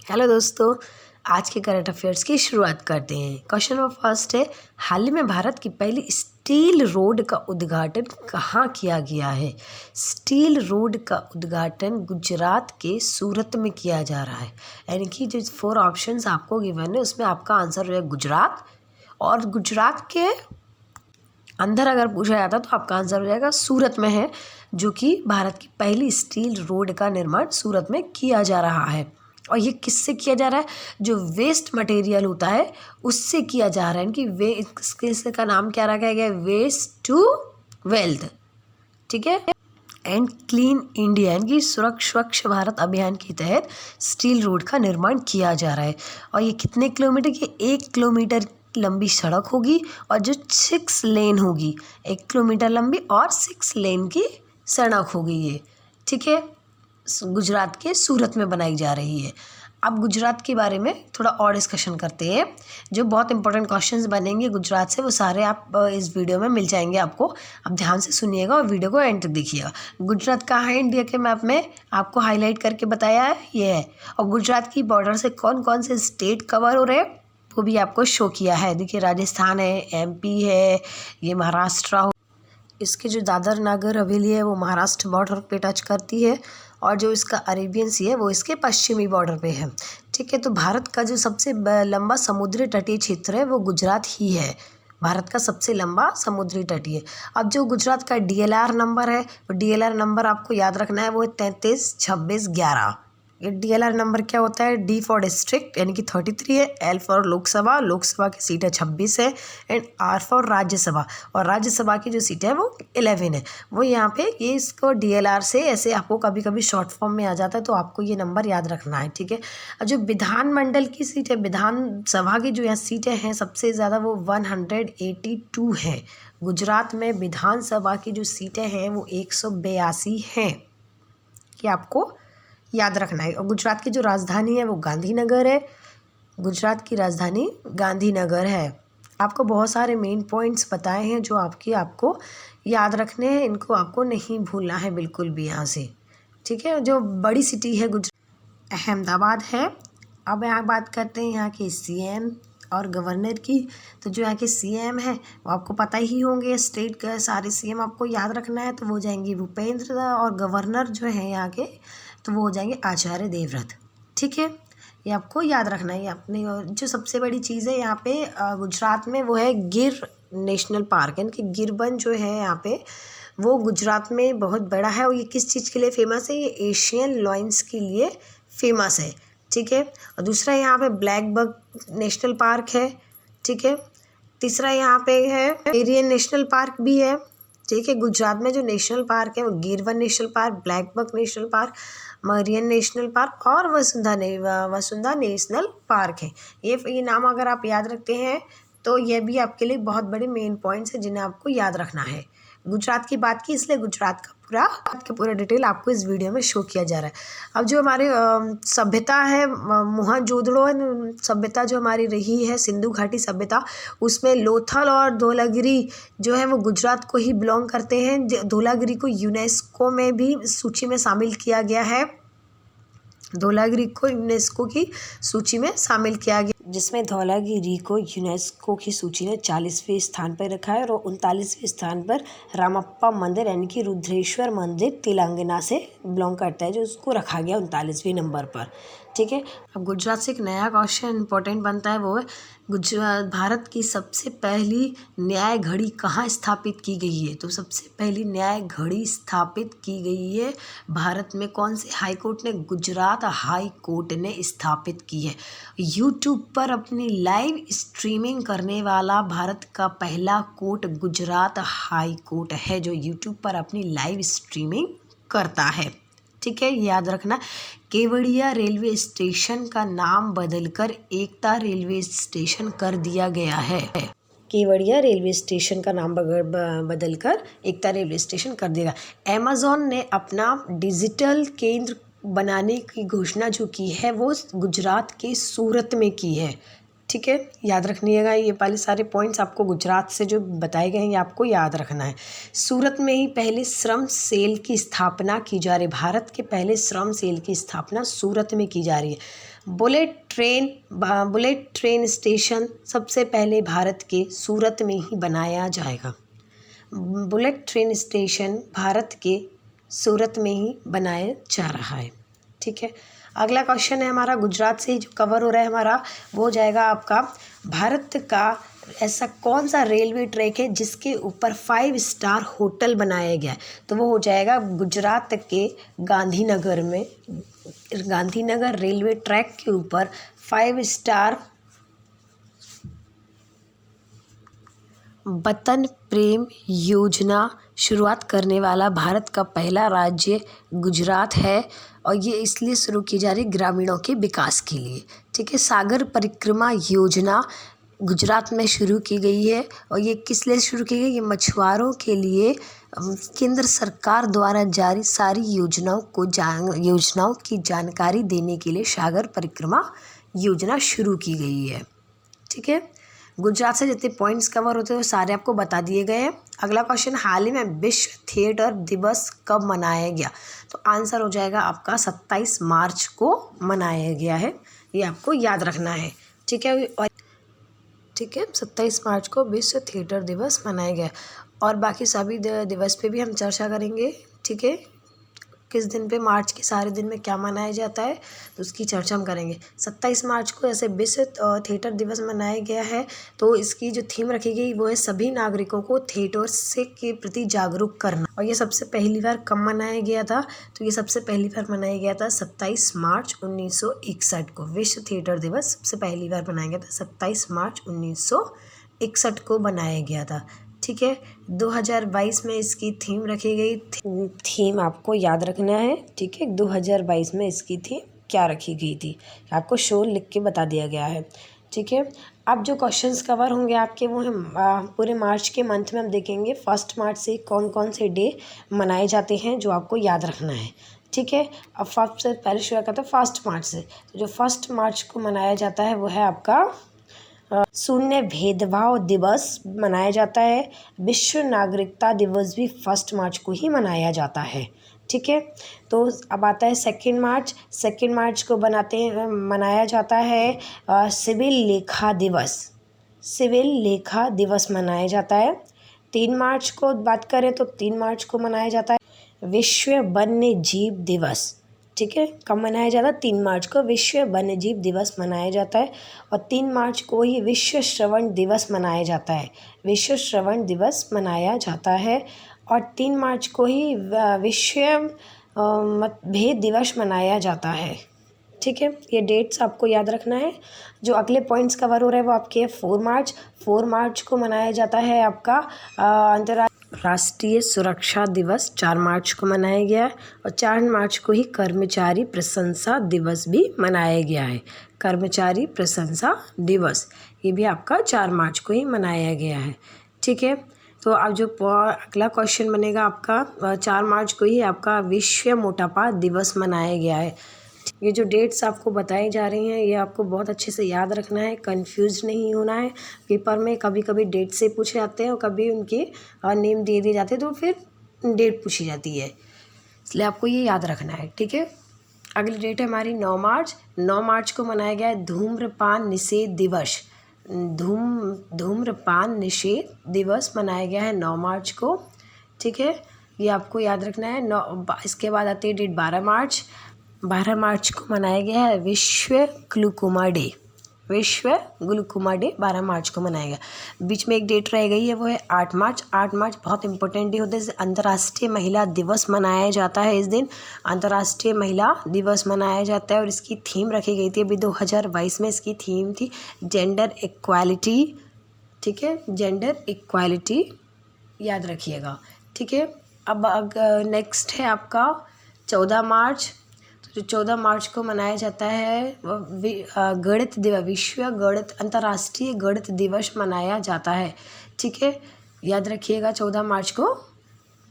Hello दोस्तों, आज के करंट अफेयर्स की शुरुआत करते हैं। क्वेश्चन नंबर फर्स्ट है, हाल ही में भारत की पहली स्टील रोड का उद्घाटन कहाँ किया गया है? स्टील रोड का उद्घाटन गुजरात के सूरत में किया जा रहा है। यानी कि जो 4 ऑप्शंस आपको गिवन है उसमें आपका आंसर हो जाएगा गुजरात, और गुजरात के अंदर अगर पूछा जाता तो आपका आंसर हो जाएगा सूरत में है, जो कि भारत की पहली स्टील रोड का निर्माण सूरत में किया जा रहा है। और ये किससे किया जा रहा है? जो वेस्ट मटेरियल होता है उससे किया जा रहा है। इनकी इसका नाम क्या रखा गया है? Waste to wealth. ठीक है। एंड क्लीन इंडिया यानी कि स्वच्छ भारत अभियान के तहत स्टील रोड का निर्माण किया जा रहा है। और ये कितने किलोमीटर की? 1 किलोमीटर लंबी सड़क होगी और जो 6 लेन होगी, 1 किलोमीटर लंबी और 6 लेन की सड़क होगी ये। ठीक है, गुजरात के सूरत में बनाई जा रही है। अब गुजरात के बारे में थोड़ा और डिस्कशन करते हैं। जो बहुत इंपॉर्टेंट क्वेश्चंस बनेंगे गुजरात से वो सारे आप इस वीडियो में मिल जाएंगे आपको। आप ध्यान से सुनिएगा और वीडियो को एंड तक देखिएगा। गुजरात कहाँ है इंडिया के मैप में? आपको हाईलाइट करके बताया है ये है। और गुजरात की बॉर्डर से कौन कौन से स्टेट कवर हो रहे हैं वो भी आपको शो किया है। देखिए, राजस्थान है, MP है, ये महाराष्ट्र हो। इसके जो दादर नागर हवेली है वो महाराष्ट्र बॉर्डर पे टच करती है, और जो इसका अरेबियन सी है वो इसके पश्चिमी बॉर्डर पे है। ठीक है, तो भारत का जो सबसे लंबा समुद्री तटीय क्षेत्र है वो गुजरात ही है। भारत का सबसे लंबा समुद्री तटीय। अब जो गुजरात का DLR नंबर है, वो DLR नंबर आपको याद रखना है, वो है 332611। ये DLR नंबर क्या होता है? D फॉर डिस्ट्रिक्ट यानी कि 33 है, L फॉर लोकसभा, लोकसभा की सीट है 26 है, एंड R फॉर राज्यसभा, और राज्यसभा की जो सीट है वो 11 है। वो यहाँ पे ये इसको DLR से ऐसे आपको कभी कभी शॉर्ट फॉर्म में आ जाता है, तो आपको ये नंबर याद रखना है। ठीक है। और जो विधानमंडल की सीट है, विधानसभा की जो यहाँ सीटें हैं सबसे ज़्यादा वो 182 हैं। गुजरात में विधानसभा की जो सीटें हैं वो 182 हैं। ये आपको याद रखना है। और गुजरात की जो राजधानी है वो गांधीनगर है। गुजरात की राजधानी गांधीनगर है। आपको बहुत सारे मेन पॉइंट्स बताए हैं जो आपको याद रखने हैं, इनको आपको नहीं भूलना है बिल्कुल भी यहाँ से। ठीक है। जो बड़ी सिटी है गुजरात, अहमदाबाद है। अब यहाँ बात करते हैं यहाँ के CM और गवर्नर की। तो जो यहाँ के CM है वो आपको पता ही होंगे, स्टेट के सारे CM आपको याद रखना है, तो वो जाएंगे भूपेंद्र, और गवर्नर जो है यहाँ के तो वो हो जाएंगे आचार्य देवव्रत। ठीक है, ये आपको याद रखना है। अपने जो सबसे बड़ी चीज़ है यहाँ पे गुजरात में वो है गिर नेशनल पार्क, यानी कि गिरबन जो है यहाँ पे वो गुजरात में बहुत बड़ा है। और ये किस चीज़ के लिए फेमस है? ये एशियन लॉयंस के लिए फेमस है। ठीक है। और दूसरा यहाँ पे ब्लैक बक नेशनल पार्क है। ठीक है। तीसरा यहाँ पे है एरियन नेशनल पार्क भी है। ठीक है। गुजरात में जो नेशनल पार्क है वो गिरवन national park, blackbuck national park, marine national park और वसुंधा नेशनल पार्क है। ये नाम अगर आप याद रखते हैं तो ये भी आपके लिए बहुत बड़े मेन पॉइंट्स हैं जिन्हें आपको याद रखना है। गुजरात की बात की इसलिए गुजरात का पूरा डिटेल आपको इस वीडियो में शो किया जा रहा है। अब जो हमारे सभ्यता है, मोहनजोदड़ो सभ्यता जो हमारी रही है, सिंधु घाटी सभ्यता, उसमें लोथल और धौलागिरी जो है वो गुजरात को ही बिलोंग करते हैं। धौलागिरी को यूनेस्को में भी सूची में शामिल किया गया है। धौलागिरी को यूनेस्को की सूची में शामिल किया गया, जिसमें धौलागिरी को यूनेस्को की सूची ने 40वें स्थान पर रखा है, और 39वें स्थान पर रामप्पा मंदिर यानी कि रुद्रेश्वर मंदिर तेलंगाना से बिलोंग करता है, जो उसको रखा गया 39वें नंबर पर। ठीक है। अब गुजरात से एक नया क्वेश्चन इंपॉर्टेंट बनता है, वो है गुजरात भारत की सबसे पहली न्याय घड़ी कहाँ स्थापित की गई है? तो सबसे पहली न्याय घड़ी स्थापित की गई है भारत में कौन से हाई कोर्ट ने? गुजरात हाई कोर्ट ने स्थापित की है। यूट्यूब पर अपनी लाइव स्ट्रीमिंग करने वाला भारत का पहला कोर्ट गुजरात हाई कोर्ट है, जो यूट्यूब पर अपनी लाइव स्ट्रीमिंग करता है। ठीक है, याद रखना। केवड़िया रेलवे स्टेशन का नाम बदलकर एकता रेलवे स्टेशन कर दिया गया है। केवड़िया रेलवे स्टेशन का नाम बदलकर एकता रेलवे स्टेशन कर दिया। अमेज़ॉन ने अपना डिजिटल केंद्र बनाने की घोषणा जो की है वो गुजरात के सूरत में की है। ठीक है, याद रखिएगा। ये वाले सारे पॉइंट्स आपको गुजरात से जो बताए गए हैं ये आपको याद रखना है। सूरत में ही पहले श्रम सेल की स्थापना की जा रही है। भारत के पहले श्रम सेल की स्थापना सूरत में की जा रही है। बुलेट ट्रेन स्टेशन सबसे पहले भारत के सूरत में ही बनाया जाएगा। बुलेट ट्रेन स्टेशन भारत के सूरत में ही बनाया जा रहा है। ठीक है, अगला क्वेश्चन है हमारा गुजरात से जो कवर हो रहा है हमारा, वो हो जाएगा आपका भारत का ऐसा कौन सा रेलवे ट्रैक है जिसके ऊपर 5 स्टार होटल बनाया गया है। तो वो हो जाएगा गुजरात के गांधीनगर रेलवे ट्रैक के ऊपर 5 स्टार वतन प्रेम योजना शुरुआत करने वाला भारत का पहला राज्य गुजरात है और ये इसलिए शुरू की जा रही ग्रामीणों के विकास के लिए। ठीक है, सागर परिक्रमा योजना गुजरात में शुरू की गई है और ये किस लिए शुरू की गई, ये मछुआरों के लिए केंद्र सरकार द्वारा जारी सारी योजनाओं की जानकारी देने के लिए सागर परिक्रमा योजना शुरू की गई है। ठीक है, गुजरात से जितने पॉइंट्स कवर होते हैं वो सारे आपको बता दिए गए हैं। अगला क्वेश्चन, हाल ही में विश्व थिएटर दिवस कब मनाया गया। तो आंसर हो जाएगा आपका 27 मार्च को मनाया गया है, ये आपको याद रखना है। ठीक है, और ठीक है 27 मार्च को विश्व थिएटर दिवस मनाया गया और बाकी सभी दिवस पे भी हम चर्चा करेंगे। ठीक है, किस दिन पे मार्च के सारे दिन में क्या मनाया जाता है तो उसकी चर्चा हम करेंगे। 27 मार्च को ऐसे विश्व थिएटर दिवस मनाया गया है तो इसकी जो थीम रखी गई वो है सभी नागरिकों को थिएटर से के प्रति जागरूक करना। और ये सबसे पहली बार कब मनाया गया था, तो ये सबसे पहली बार मनाया गया था 27 मार्च 1961 को। विश्व थिएटर दिवस सबसे पहली बार मनाया गया था 27 मार्च 1961 को बनाया गया था। ठीक है, 2022 में इसकी थीम रखी गई, थीम आपको याद रखना है। ठीक है, 2022 में इसकी थीम क्या रखी गई थी आपको शो लिख के बता दिया गया है। ठीक है, अब जो क्वेश्चंस कवर होंगे आपके वो हैं पूरे मार्च के मंथ में हम देखेंगे 1 मार्च से कौन कौन से डे मनाए जाते हैं जो आपको याद रखना है। ठीक है, अब फर्स्ट से पहले शुरू करते हैं 1 मार्च से। तो जो 1 मार्च को मनाया जाता है वो है आपका शून्य भेदभाव दिवस मनाया जाता है। विश्व नागरिकता दिवस भी 1 मार्च को ही मनाया जाता है। ठीक है, तो अब आता है 2 मार्च। 2 मार्च को मनाया जाता है सिविल लेखा दिवस मनाया जाता है। 3 मार्च को बात करें तो 3 मार्च को मनाया जाता है विश्व वन्य जीव दिवस। ठीक है, कब मनाया जाता है, 3 मार्च को विश्व वन्य जीव दिवस मनाया जाता है। और 3 मार्च को ही विश्व श्रवण दिवस मनाया जाता है, विश्व श्रवण दिवस मनाया जाता है। और 3 मार्च को ही विश्व मतभेद दिवस मनाया जाता है। ठीक है, ये डेट्स आपको याद रखना है। जो अगले पॉइंट्स कवर हो रहे हैं वो आपके 4 मार्च को मनाया जाता है आपका राष्ट्रीय सुरक्षा दिवस 4 मार्च को मनाया गया है। और 4 मार्च को ही कर्मचारी प्रशंसा दिवस भी मनाया गया है। कर्मचारी प्रशंसा दिवस ये भी आपका 4 मार्च को ही मनाया गया है। ठीक है, तो अब जो अगला क्वेश्चन बनेगा आपका 4 मार्च को ही आपका विश्व मोटापा दिवस मनाया गया है। ये जो डेट्स आपको बताई जा रही हैं ये आपको बहुत अच्छे से याद रखना है, कंफ्यूज नहीं होना है। पेपर में कभी कभी डेट से पूछे जाते हैं और कभी उनके नेम दे दिए जाते हैं तो फिर डेट पूछी जाती है, इसलिए आपको ये याद रखना है। ठीक है, अगली डेट है हमारी 9 मार्च। 9 मार्च को मनाया गया है धूम्रपान निषेध दिवस। धूम्रपान निषेध दिवस मनाया गया है 9 मार्च को। ठीक है, ये आपको याद रखना है। इसके बाद आती है डेट 12 मार्च। 12 मार्च को मनाया गया है विश्व ग्लूकोमा डे। 12 मार्च को मनाया गया। बीच में एक डेट रह गई है वो है 8 मार्च। 8 मार्च बहुत इंपॉर्टेंट डे होता है, अंतर्राष्ट्रीय महिला दिवस मनाया जाता है। इस दिन अंतर्राष्ट्रीय महिला दिवस मनाया जाता है और इसकी थीम रखी गई थी अभी 2022 में। इसकी थीम थी जेंडर इक्वालिटी। ठीक है, जेंडर इक्वालिटी याद रखिएगा। ठीक है, अब नेक्स्ट है आपका 14 मार्च। जो 14 मार्च को मनाया जाता है गणित दिवस, विश्व गणित अंतर्राष्ट्रीय गणित दिवस मनाया जाता है। ठीक है, याद रखिएगा 14 मार्च को।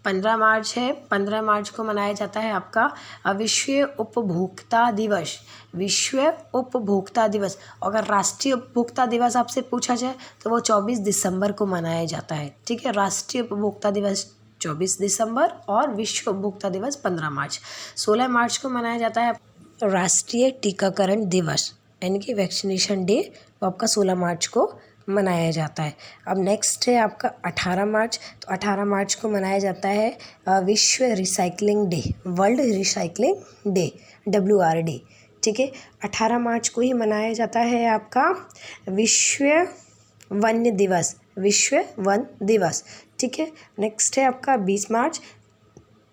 15 मार्च है। 15 मार्च को मनाया जाता है आपका विश्व उपभोक्ता दिवस। विश्व उपभोक्ता दिवस, अगर राष्ट्रीय उपभोक्ता दिवस आपसे पूछा जाए तो वो 24 दिसंबर को मनाया जाता है। ठीक है, राष्ट्रीय उपभोक्ता दिवस 24 दिसंबर और विश्व उपभोक्ता दिवस 15 मार्च। 16 मार्च को मनाया जाता है राष्ट्रीय टीकाकरण दिवस यानी कि वैक्सीनेशन डे वो आपका 16 मार्च को मनाया जाता है। अब नेक्स्ट है आपका 18 मार्च। तो 18 मार्च को मनाया जाता है विश्व recycling day, world recycling day, WRD। ठीक है, 18 मार्च को ही मनाया जाता है आपका विश्व वन्य दिवस, विश्व वन दिवस। ठीक है, नेक्स्ट है आपका 20 मार्च।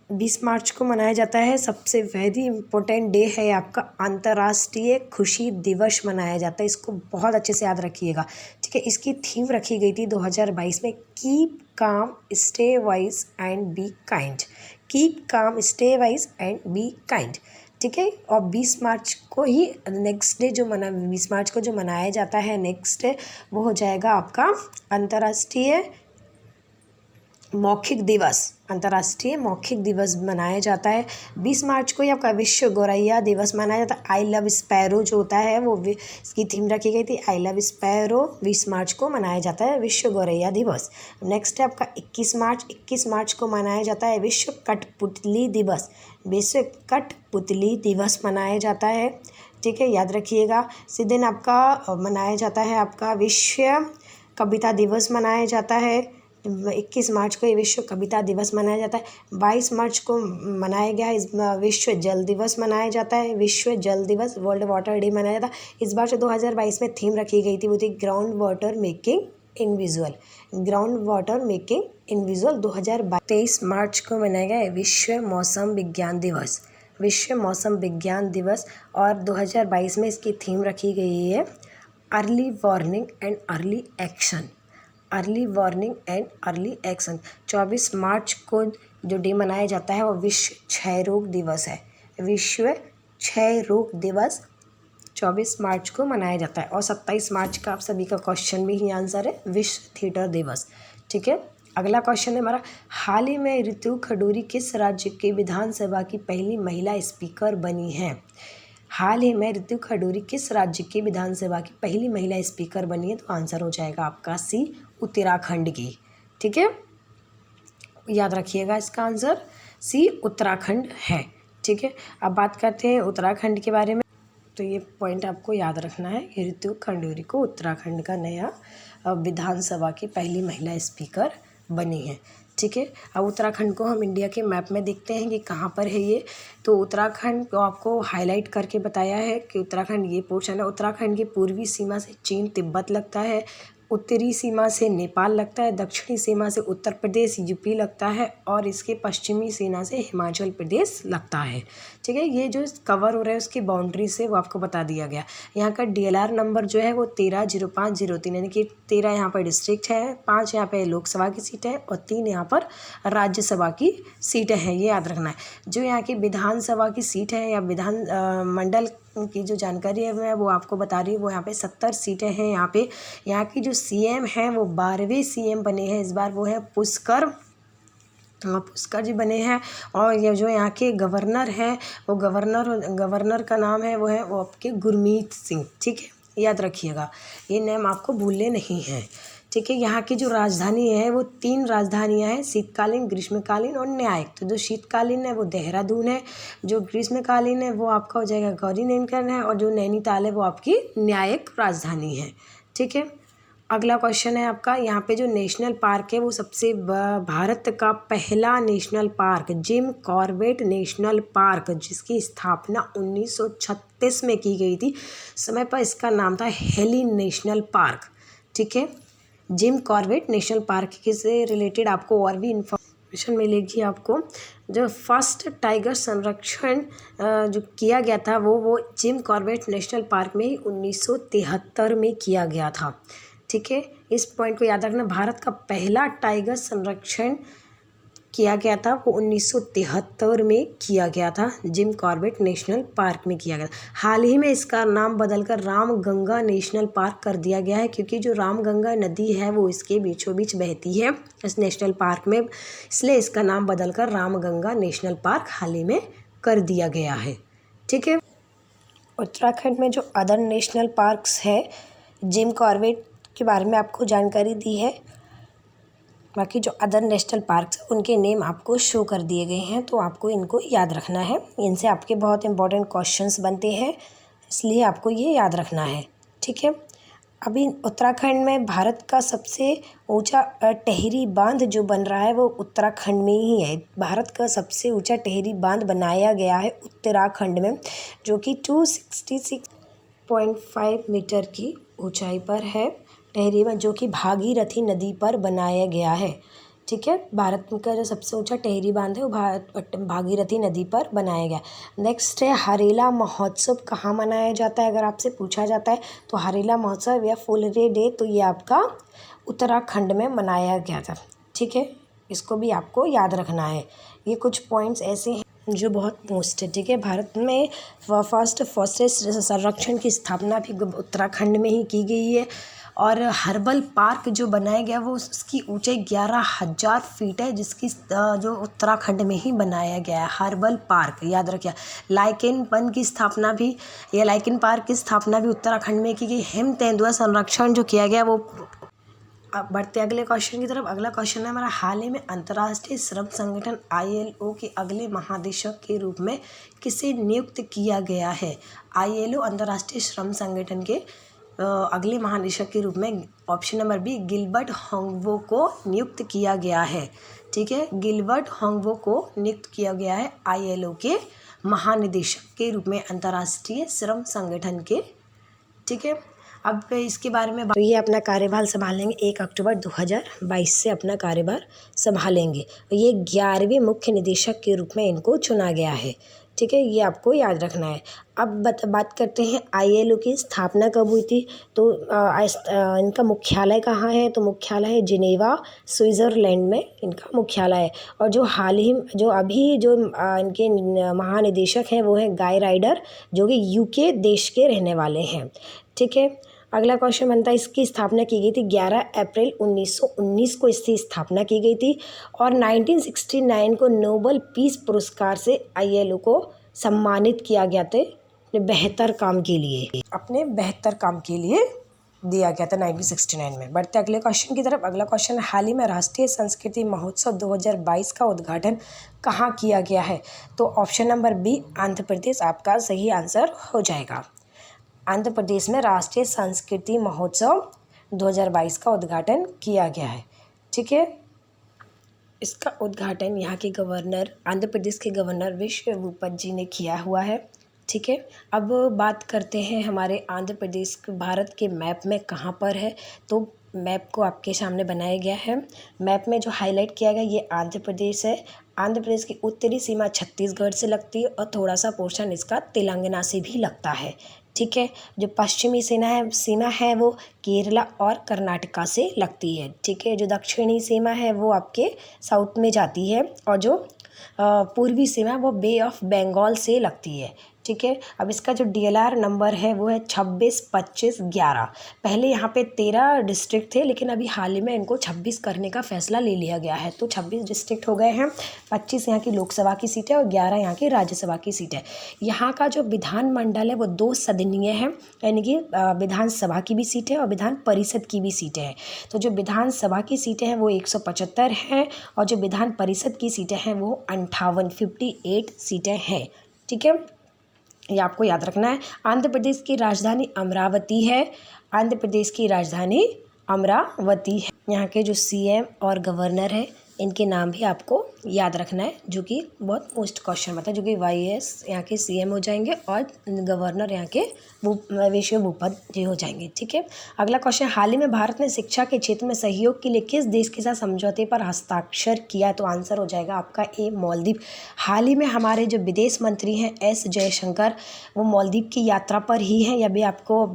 20 मार्च को मनाया जाता है, सबसे वेरी इम्पोर्टेंट डे है आपका अंतर्राष्ट्रीय खुशी दिवस मनाया जाता है। इसको बहुत अच्छे से याद रखिएगा। ठीक है, इसकी थीम रखी गई थी 2022 में, keep calm stay wise and be kind. Keep calm stay wise and be kind. ठीक है, और 20 मार्च को ही नेक्स्ट डे 20 मार्च को जो मनाया जाता है नेक्स्ट डे वो हो जाएगा आपका अंतर्राष्ट्रीय मौखिक दिवस। अंतर्राष्ट्रीय मौखिक दिवस मनाया जाता है 20 मार्च को ही आपका विश्व गौरैया दिवस मनाया जाता है। आई लव स्पैरो जो होता है वो इसकी थीम रखी गई थी, आई लव स्पैरो। 20 मार्च को मनाया जाता है विश्व गौरैया दिवस। नेक्स्ट है आपका 21 मार्च। 21 मार्च को मनाया जाता है विश्व कठपुतली दिवस, विश्व कठपुतली दिवस मनाया जाता है। ठीक है, याद रखिएगा। इसी दिन आपका मनाया जाता है आपका विश्व कविता दिवस मनाया जाता है। 21 मार्च को ये विश्व कविता दिवस मनाया जाता है। 22 मार्च को मनाया गया इस विश्व जल दिवस मनाया जाता है, विश्व जल दिवस, वर्ल्ड वाटर डे मनाया जाता है। इस बार जो 2022 में थीम रखी गई थी वो थी groundwater making invisible, groundwater making invisible 2022। 23 मार्च को मनाया गया विश्व मौसम विज्ञान दिवस, विश्व मौसम विज्ञान दिवस। और 2022 में इसकी थीम रखी गई है early warning and early action, early warning and early action. 24 मार्च को जो डे मनाया जाता है वो विश्व क्षय रोग दिवस है, विश्व क्षय रोग दिवस 24 मार्च को मनाया जाता है। और 27 मार्च का आप सभी का क्वेश्चन भी ही आंसर है, विश्व थिएटर दिवस। ठीक है, अगला क्वेश्चन है हमारा, हाल ही में ऋतु खडूरी किस राज्य के विधानसभा की पहली महिला स्पीकर बनी है? हाल ही में ऋतु खडूरी किस राज्य की विधानसभा की पहली महिला स्पीकर बनी है? तो आंसर हो जाएगा आपका सी, उत्तराखंड की। ठीक है, याद रखिएगा इसका आंसर सी उत्तराखंड है। ठीक है, अब बात करते हैं उत्तराखंड के बारे में। तो ये पॉइंट आपको याद रखना है कि ऋतु खडूरी को उत्तराखंड का नया विधानसभा की पहली महिला स्पीकर बनी है। ठीक है, अब उत्तराखंड को हम इंडिया के मैप में देखते हैं कि कहाँ पर है ये। तो उत्तराखंड को आपको हाईलाइट करके बताया है कि उत्तराखंड ये पोर्शन है। उत्तराखंड की पूर्वी सीमा से चीन तिब्बत लगता है, उत्तरी सीमा से नेपाल लगता है, दक्षिणी सीमा से उत्तर प्रदेश यूपी लगता है और इसके पश्चिमी सीमा से हिमाचल प्रदेश लगता है। ठीक है, ये जो कवर हो रहा है उसकी बाउंड्री से वो आपको बता दिया गया। यहाँ का DLR नंबर जो है वो 130503 यानी कि 13 यहाँ पर डिस्ट्रिक्ट है, 5 यहाँ पे लोकसभा की सीट है और 3 यहाँ पर राज्यसभा की सीटें हैं, ये याद रखना है। जो यहाँ की विधानसभा की सीट है या विधान मंडल की जो जानकारी है मैं वो आपको बता रही हूँ। वो यहाँ पे 70 सीटें हैं। यहाँ की जो CM हैं वो 12वें CM बने हैं इस बार, वो है पुष्कर जी बने हैं। और ये जो यहाँ के गवर्नर हैं वो गवर्नर का नाम है वो आपके गुरमीत सिंह। ठीक है, याद रखिएगा, ये नेम आपको भूलने नहीं है। ठीक है, यहाँ की जो राजधानी है वो 3 राजधानियाँ हैं, शीतकालीन, ग्रीष्मकालीन और न्यायिक। तो जो शीतकालीन है वो देहरादून है, जो ग्रीष्मकालीन है वो आपका हो जाएगा गौरी नैनीताल है और जो नैनीताल है वो आपकी न्यायिक राजधानी है। ठीक है, अगला क्वेश्चन है आपका, यहाँ पे जो नेशनल पार्क है वो सबसे भारत का पहला national park Jim Corbett national park, जिसकी स्थापना 1936 में की गई थी। समय पर इसका नाम था हेली नेशनल पार्क। ठीक है, जिम कॉर्बेट नेशनल पार्क से रिलेटेड आपको और भी इन्फॉर्मेशन मिलेगी। आपको जो फर्स्ट टाइगर संरक्षण जो किया गया था वो जिम कॉर्बेट नेशनल पार्क में ही 1973 में किया गया था। ठीक है, इस पॉइंट को याद रखना, भारत का पहला टाइगर संरक्षण किया गया था वो 1973 में किया गया था, जिम कॉर्बेट नेशनल पार्क में किया गया था। हाल ही में इसका नाम बदलकर रामगंगा नेशनल पार्क कर दिया गया है, क्योंकि जो रामगंगा नदी है वो इसके बीचों बीच बहती है इस नेशनल पार्क में, इसलिए इसका नाम बदलकर रामगंगा नेशनल पार्क हाल ही में कर दिया गया है। ठीक है, उत्तराखंड में जो अदर नेशनल पार्क्स है जिम कॉर्बेट के बारे में आपको जानकारी दी है। बाकी जो अदर नेशनल पार्क्स उनके नेम आपको शो कर दिए गए हैं, तो आपको इनको याद रखना है। इनसे आपके बहुत इंपॉर्टेंट क्वेश्चंस बनते हैं, इसलिए आपको ये याद रखना है, ठीक है। अभी उत्तराखंड में भारत का सबसे ऊंचा टिहरी बांध जो बन रहा है वो उत्तराखंड में ही है। भारत का सबसे ऊंचा टिहरी बांध बनाया गया है उत्तराखंड में, जो कि 266.5 मीटर की ऊंचाई पर है। टिहरी में जो कि भागीरथी नदी पर बनाया गया है, ठीक है। भारत का जो सबसे ऊंचा टिहरी बांध है वो भागीरथी नदी पर बनाया गया। नेक्स्ट है हरेला महोत्सव कहाँ मनाया जाता है, अगर आपसे पूछा जाता है तो हरेला महोत्सव या फुलरे डे तो ये आपका उत्तराखंड में मनाया गया था, ठीक है। इसको भी आपको याद रखना है। ये कुछ पॉइंट्स ऐसे हैं जो बहुत मोस्ट है, ठीक है। भारत में फॉरेस्ट संरक्षण की स्थापना भी उत्तराखंड में ही की गई है। और हर्बल पार्क जो बनाया गया वो उसकी ऊंचाई 11,000 फीट है, जिसकी जो उत्तराखंड में ही बनाया गया है। हर्बल पार्क याद रखिए। लाइकेन वन की स्थापना भी या लाइकेन पार्क की स्थापना भी उत्तराखंड में की गई। हिम तेंदुआ संरक्षण जो किया गया वो। अब बढ़ते अगले क्वेश्चन की तरफ। अगला क्वेश्चन है हमारा, हाल ही में अंतर्राष्ट्रीय श्रम संगठन ILO के अगले महानिदेशक के रूप में किसे नियुक्त किया गया है। ILO अंतर्राष्ट्रीय श्रम संगठन के अगले महानिदेशक के रूप में ऑप्शन नंबर बी गिलबर्ट होंगवो को नियुक्त किया गया है, ठीक है। गिलबर्ट होंगवो को नियुक्त किया गया है ILO के महानिदेशक के रूप में अंतर्राष्ट्रीय श्रम संगठन के, ठीक है। अब इसके बारे में तो ये अपना कार्यभार संभालेंगे 1 अक्टूबर 2022 से अपना कार्यभार संभालेंगे। ये 11वें मुख्य निदेशक के रूप में इनको चुना गया है, ठीक है। ये आपको याद रखना है। अब बात करते हैं ILO की स्थापना कब हुई थी। तो इनका मुख्यालय कहाँ है, तो मुख्यालय है जिनेवा स्विट्ज़रलैंड में इनका मुख्यालय है। और जो अभी इनके महानिदेशक हैं वो हैं गाय राइडर, जो कि UK देश के रहने वाले हैं, ठीक है। अगला क्वेश्चन बनता है, इसकी स्थापना की गई थी 11 अप्रैल 1919 को इसकी स्थापना की गई थी। और 1969 को नोबेल पीस पुरस्कार से ILO को सम्मानित किया गया था अपने बेहतर काम के लिए दिया गया था 1969 में। बढ़ते अगले क्वेश्चन की तरफ। अगला क्वेश्चन है, हाल ही में राष्ट्रीय संस्कृति महोत्सव 2022 का उद्घाटन कहाँ किया गया है। तो option number B Andhra Pradesh आपका सही आंसर हो जाएगा। आंध्र प्रदेश में राष्ट्रीय संस्कृति महोत्सव 2022 का उद्घाटन किया गया है, ठीक है। इसका उद्घाटन यहाँ के गवर्नर, आंध्र प्रदेश के गवर्नर विश्व भूपत जी ने किया हुआ है, ठीक है। अब बात करते हैं हमारे आंध्र प्रदेश भारत के मैप में कहाँ पर है। तो मैप को आपके सामने बनाया गया है। मैप में जो हाईलाइट किया गया ये आंध्र प्रदेश है। आंध्र प्रदेश की उत्तरी सीमा छत्तीसगढ़ से लगती है और थोड़ा सा पोर्शन इसका तेलंगाना से भी लगता है, ठीक है। जो पश्चिमी सीमा है वो केरला और कर्नाटका से लगती है, ठीक है। जो दक्षिणी सीमा है वो आपके साउथ में जाती है और जो पूर्वी सीमा वो बे ऑफ बंगाल से लगती है, ठीक है। अब इसका जो DLR नंबर है वो है 26-25-11। पहले यहाँ पे 13 डिस्ट्रिक्ट थे, लेकिन अभी हाल ही में इनको 26 करने का फैसला ले लिया गया है। तो 26 डिस्ट्रिक्ट हो गए हैं। 25 यहाँ की लोकसभा की सीट है और 11 यहाँ की राज्यसभा की सीट है। यहाँ का जो विधानमंडल है वो 2 सदनीय है, यानी कि विधानसभा की भी सीट है और विधान परिषद की भी सीटें हैं। तो जो विधानसभा की सीटें हैं वो 175 हैं और जो विधान परिषद की सीटें हैं वो 58 सीटें हैं, ठीक है। ये आपको याद रखना है। आंध्र प्रदेश की राजधानी अमरावती है। आंध्र प्रदेश की राजधानी अमरावती है। यहाँ के जो CM और गवर्नर है इनके नाम भी आपको याद रखना है, जो कि बहुत मोस्ट क्वेश्चन बनता है, जो कि YS यहाँ के CM हो जाएंगे और गवर्नर यहाँ के विश्व भूपत जी हो जाएंगे, ठीक है। अगला क्वेश्चन, हाल ही में भारत ने शिक्षा के क्षेत्र में सहयोग के लिए किस देश के साथ समझौते पर हस्ताक्षर किया। तो आंसर हो जाएगा आपका A मालदीव। हाल ही में हमारे जो विदेश मंत्री हैं S जयशंकर वो मालदीव की यात्रा पर ही हैं। यह भी आपको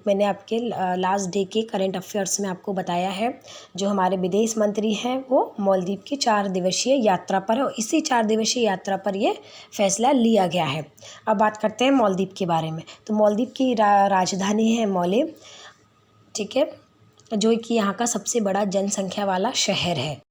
मैंने आपके लास्ट डे के करंट अफेयर्स में आपको बताया है। जो हमारे विदेश मंत्री हैं वो मालदीव की 4 दिवसीय यात्रा पर है और इसी 4 दिवसीय यात्रा पर ये फैसला लिया गया है। अब बात करते हैं मालदीव के बारे में। तो मालदीव की राजधानी है मोले, ठीक है, जो कि यहाँ का सबसे बड़ा जनसंख्या वाला शहर है।